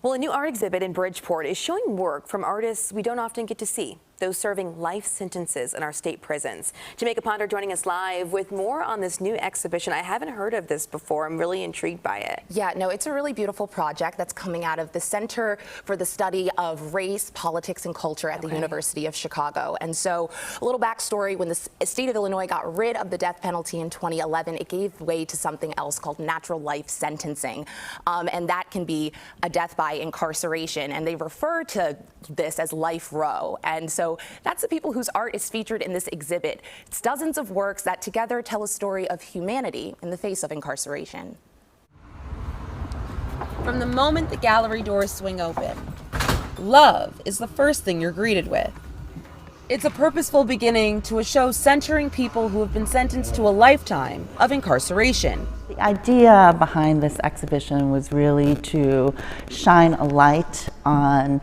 Well, a new art exhibit in Bridgeport is showing work from artists we don't often get to see, those serving life sentences in our state prisons. Jamaica Ponder joining us live with more on this new exhibition. I haven't heard of this before. I'm really intrigued by it. Yeah, no, it's a really beautiful project that's coming out of the Center for the Study of Race, Politics, and Culture at the University of Chicago. And so a little backstory, when the state of Illinois got rid of the death penalty in 2011, it gave way to something else called natural life sentencing. And that can be a death by incarceration. And they refer to this as life row. And so that's the people whose art is featured in this exhibit. It's dozens of works that together tell a story of humanity in the face of incarceration. From the moment the gallery doors swing open, love is the first thing you're greeted with. It's a purposeful beginning to a show centering people who have been sentenced to a lifetime of incarceration. The idea behind this exhibition was really to shine a light on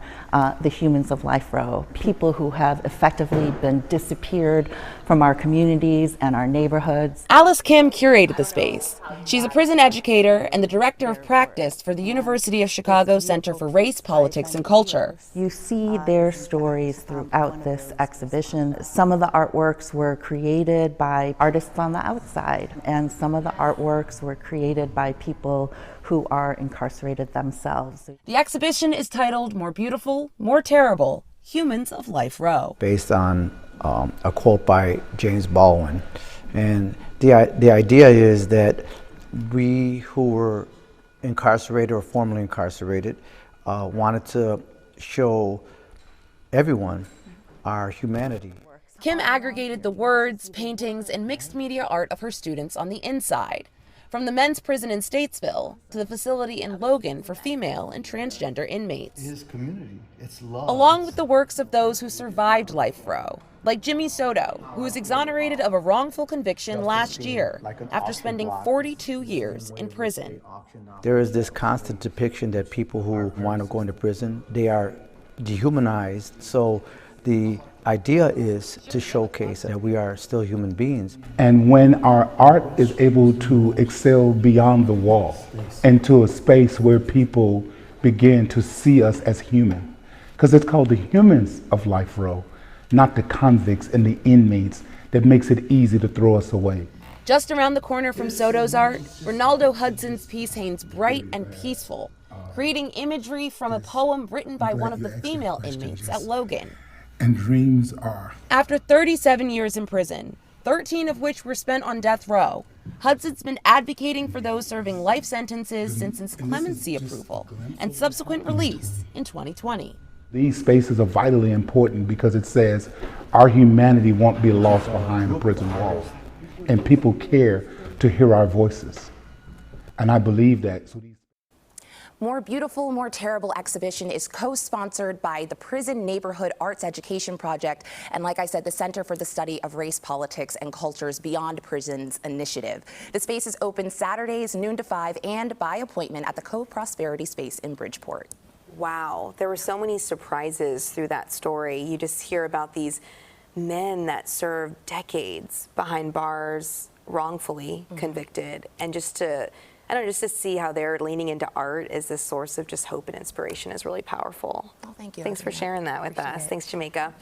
the humans of Life Row, people who have effectively been disappeared from our communities and our neighborhoods. Alice Kim curated the space. She's a prison educator and the director of practice for the University of Chicago Center for Race, Politics, and Culture. You see their stories throughout this exhibition. Some of the artworks were created by artists on the outside, and some of the artworks were created by people who are incarcerated themselves. The exhibition is titled More Beautiful, More Terrible, Humans of Life Row. Based on a quote by James Baldwin. And the idea is that we who were incarcerated or formerly incarcerated wanted to show everyone our humanity. Kim aggregated the words, paintings, and mixed media art of her students on the inside, from the men's prison in Statesville to the facility in Logan for female and transgender inmates. His community, it's love. Along with the works of those who survived Life Row, like Jimmy Soto, who was exonerated of a wrongful conviction last year after spending 42 years in prison. There is this constant depiction that people who wind up going to prison, they are dehumanized. So the idea is to showcase that we are still human beings. And when our art is able to excel beyond the wall into a space where people begin to see us as human, because it's called the humans of Life Row, not the convicts and the inmates, that makes it easy to throw us away. Just around the corner from Soto's art, Ronaldo Hudson's piece hangs bright and peaceful, creating imagery from a poem written by one of the female inmates at Logan. And dreams are. After 37 years in prison, 13 of which were spent on death row, Hudson's been advocating for those serving life sentences since his clemency approval and subsequent release in 2020. These spaces are vitally important because it says our humanity won't be lost behind prison walls. And people care to hear our voices. And I believe that. More Beautiful, More Terrible exhibition is co-sponsored by the Prison Neighborhood Arts Education Project and, like I said, the Center for the Study of Race, Politics, and Culture's Beyond Prisons initiative. The space is open Saturdays noon to 5 and by appointment at the Co-Prosperity Space in Bridgeport. Wow, there were so many surprises through that story. You just hear about these men that served decades behind bars, wrongfully convicted, and just to see how they're leaning into art as this source of just hope and inspiration is really powerful. Well, thank you. Thanks for sharing that with us. Thanks, Jamaica.